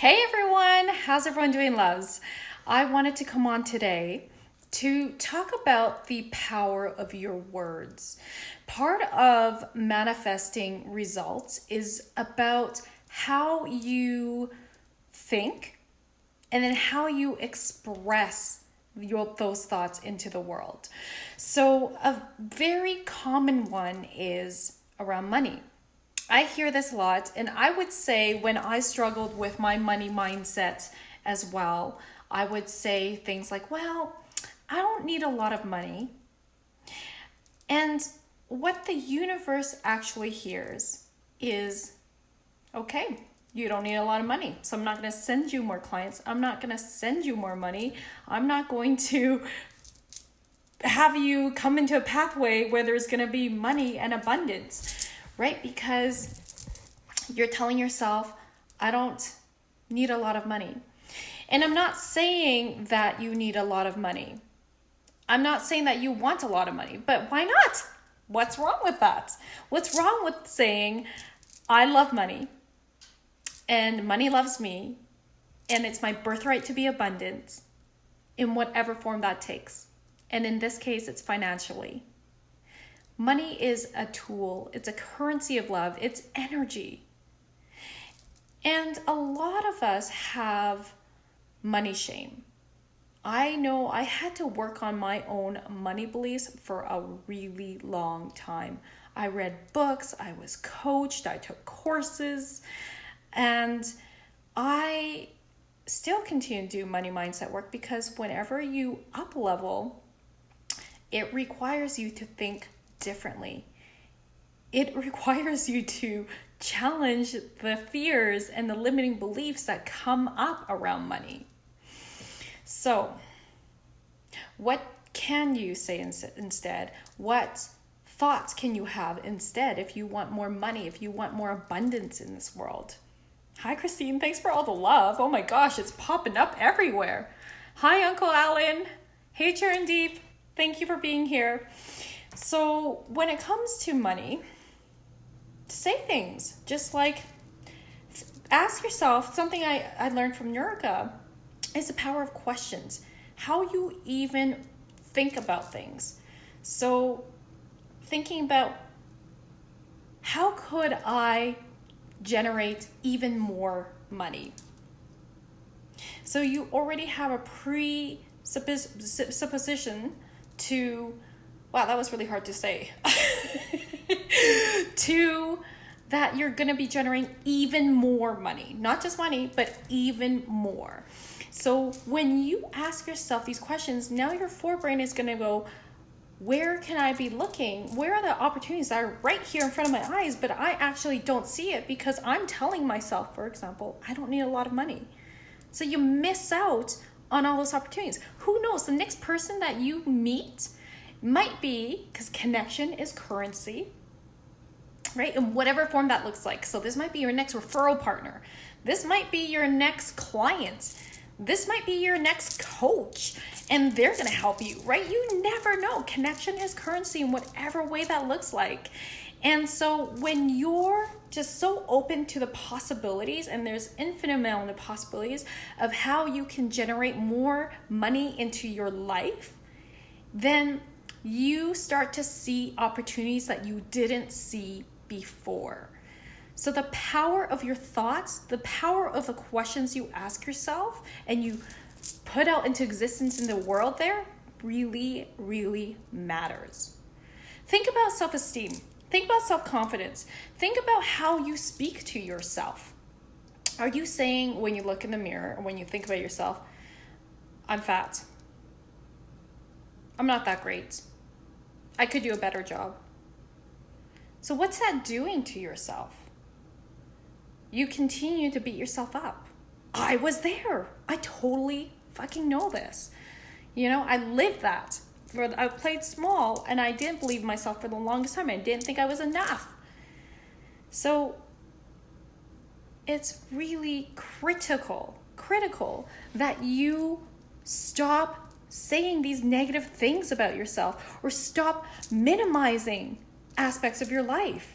Hey everyone, how's everyone doing, loves? I wanted to come on today to talk about the power of your words. Part of manifesting results is about how you think and then how you express those thoughts into the world. So, a very common one is around money. I hear this a lot, and I would say when I struggled with my money mindset as well, I would say things like, well, I don't need a lot of money. And what the universe actually hears is, okay, you don't need a lot of money. So I'm not going to send you more clients. I'm not going to send you more money. I'm not going to have you come into a pathway where there's going to be money and abundance, right? Because you're telling yourself, I don't need a lot of money. And I'm not saying that you need a lot of money. I'm not saying that you want a lot of money, but why not? What's wrong with that? What's wrong with saying, I love money and money loves me and it's my birthright to be abundant in whatever form that takes. And in this case, it's financially. Money is a tool. It's a currency of love. It's energy. And a lot of us have money shame. I know I had to work on my own money beliefs for a really long time. I read books, I was coached, I took courses, and I still continue to do money mindset work because whenever you up level, it requires you to think differently. It requires you to challenge the fears and the limiting beliefs that come up around money. So, what can you say instead? What thoughts can you have instead if you want more money, if you want more abundance in this world? Hi, Christine. Thanks for all the love. Oh my gosh, it's popping up everywhere. Hi, Uncle Alan. Hey, Charon Deep. Thank you for being here. So, when it comes to money, say things. Just like ask yourself, something I learned from Nurika is the power of questions. How you even think about things. So thinking about how could I generate even more money? So you already have a presupposition to, wow, that was really hard to say, to that you're going to be generating even more money. Not just money, but even more. So when you ask yourself these questions, now your forebrain is going to go, where can I be looking? Where are the opportunities that are right here in front of my eyes, but I actually don't see it because I'm telling myself, for example, I don't need a lot of money. So you miss out on all those opportunities. Who knows? The next person that you meet might be, because connection is currency, right? In whatever form that looks like. So this might be your next referral partner. This might be your next client. This might be your next coach, and they're going to help you, right? You never know. Connection is currency in whatever way that looks like. And so when you're just so open to the possibilities, and there's infinite amount of possibilities of how you can generate more money into your life, then you start to see opportunities that you didn't see before. So the power of your thoughts, the power of the questions you ask yourself and you put out into existence in the world there really, really matters. Think about self-esteem. Think about self-confidence. Think about how you speak to yourself. Are you saying when you look in the mirror or when you think about yourself, I'm fat. I'm not that great. I could do a better job. So what's that doing to yourself? You continue to beat yourself up. I was there. I totally fucking know this. You know, I lived that. I played small and I didn't believe myself for the longest time. I didn't think I was enough. So it's really critical that you stop saying these negative things about yourself or stop minimizing aspects of your life.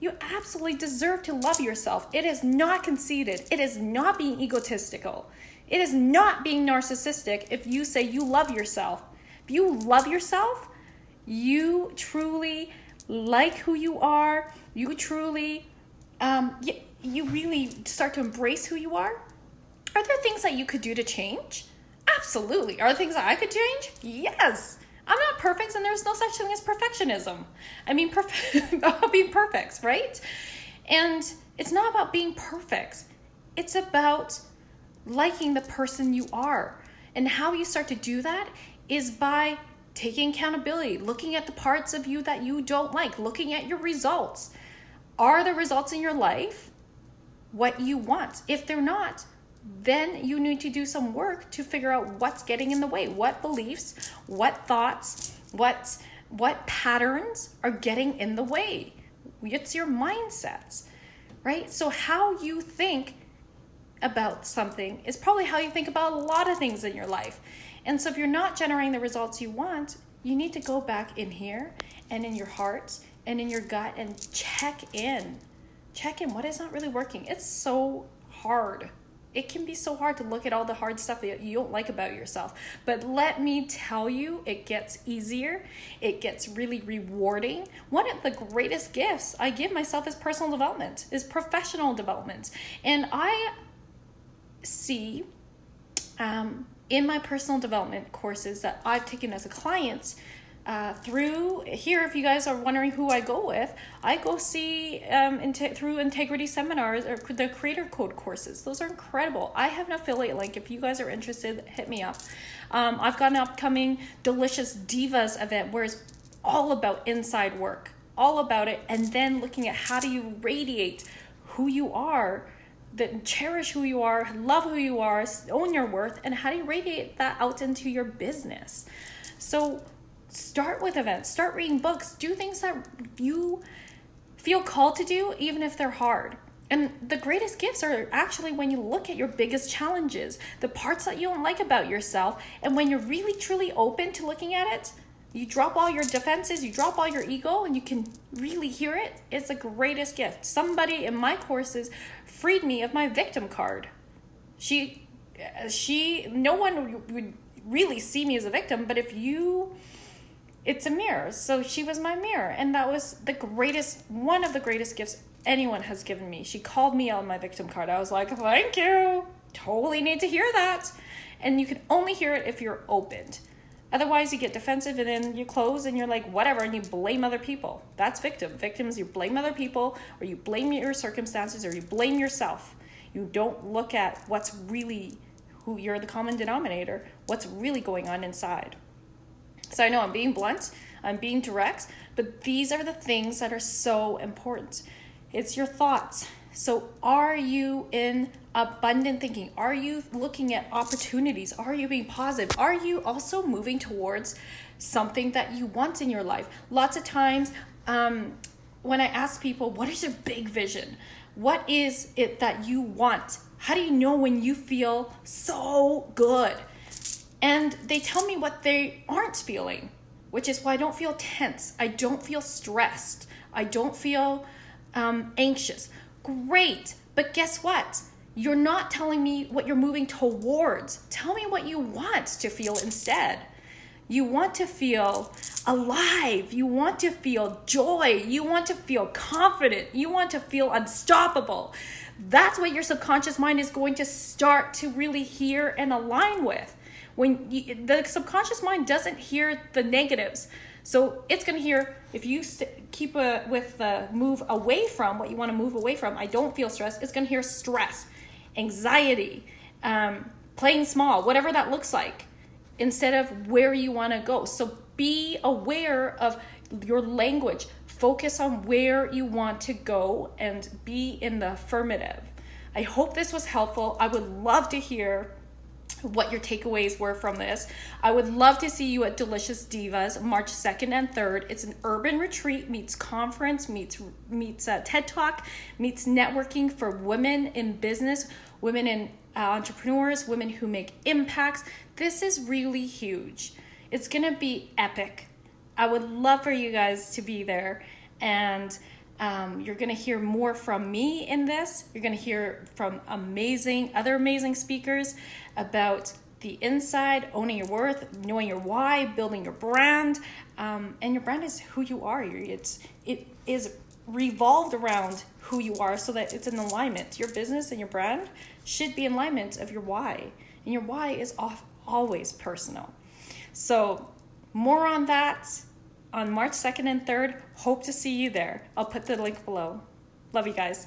You absolutely deserve to love yourself. It is not conceited. It is not being egotistical. It is not being narcissistic if you say you love yourself. If you love yourself, you truly like who you are. You truly, you really start to embrace who you are. Are there things that you could do to change? Absolutely. Are there things that I could change? Yes. I'm not perfect, and there's no such thing as perfectionism. I mean, about being perfect, right? And it's not about being perfect. It's about liking the person you are. And how you start to do that is by taking accountability, looking at the parts of you that you don't like, looking at your results. Are the results in your life what you want? If they're not, then you need to do some work to figure out what's getting in the way, what beliefs, what thoughts, what patterns are getting in the way. It's your mindsets, right? So how you think about something is probably how you think about a lot of things in your life. And so if you're not generating the results you want, you need to go back in here and in your heart and in your gut and check in. Check in. What is not really working? It's so hard. It can be so hard to look at all the hard stuff that you don't like about yourself. But let me tell you, it gets easier. It gets really rewarding. One of the greatest gifts I give myself is personal development, is professional development. And I see in my personal development courses that I've taken as a client, through here, if you guys are wondering who I go with, I go see through Integrity Seminars or the Creator Code courses. Those are incredible. I have an affiliate link. If you guys are interested, hit me up. I've got an upcoming Delicious Divas event where it's all about inside work, all about it, and then looking at how do you radiate who you are, that cherish who you are, love who you are, own your worth, and how do you radiate that out into your business. So start with events, start reading books, do things that you feel called to do, even if they're hard. And the greatest gifts are actually when you look at your biggest challenges, the parts that you don't like about yourself, and when you're really truly open to looking at it, you drop all your defenses, you drop all your ego, and you can really hear it. It's the greatest gift. Somebody in my courses freed me of my victim card. No one would really see me as a victim, but it's a mirror. So she was my mirror, and that was one of the greatest gifts anyone has given me. She called me out on my victim card. I was like, thank you. Totally need to hear that. And you can only hear it if you're opened. Otherwise, you get defensive and then you close and you're like, whatever, and you blame other people. That's victim. Victims, you blame other people, or you blame your circumstances, or you blame yourself. You don't look at what's really, who you're the common denominator, what's really going on inside. So I know I'm being blunt, I'm being direct, but these are the things that are so important. It's your thoughts. So are you in abundant thinking? Are you looking at opportunities? Are you being positive? Are you also moving towards something that you want in your life? Lots of times when I ask people, what is your big vision? What is it that you want? How do you know when you feel so good? And they tell me what they aren't feeling, which is why I don't feel tense. I don't feel stressed. I don't feel anxious. Great. But guess what? You're not telling me what you're moving towards. Tell me what you want to feel instead. You want to feel alive. You want to feel joy. You want to feel confident. You want to feel unstoppable. That's what your subconscious mind is going to start to really hear and align with. The subconscious mind doesn't hear the negatives. So it's going to hear, if you keep with the move away from what you want to move away from, I don't feel stressed, it's going to hear stress, anxiety, playing small, whatever that looks like, instead of where you want to go. So be aware of your language. Focus on where you want to go and be in the affirmative. I hope this was helpful. I would love to hear what your takeaways were from this. I would love to see you at Delicious Divas March 2nd and 3rd. It's an urban retreat meets conference, meets TED Talk, meets networking for women in business, women in entrepreneurs, women who make impacts. This is really huge. It's going to be epic. I would love for you guys to be there. And You're going to hear more from me in this. You're going to hear from other amazing speakers about the inside, owning your worth, knowing your why, building your brand. And your brand is who you are. It is revolved around who you are so that it's in alignment. Your business and your brand should be in alignment of your why. And your why is always personal. So more on that on March 2nd and 3rd. Hope to see you there. I'll put the link below. Love you guys.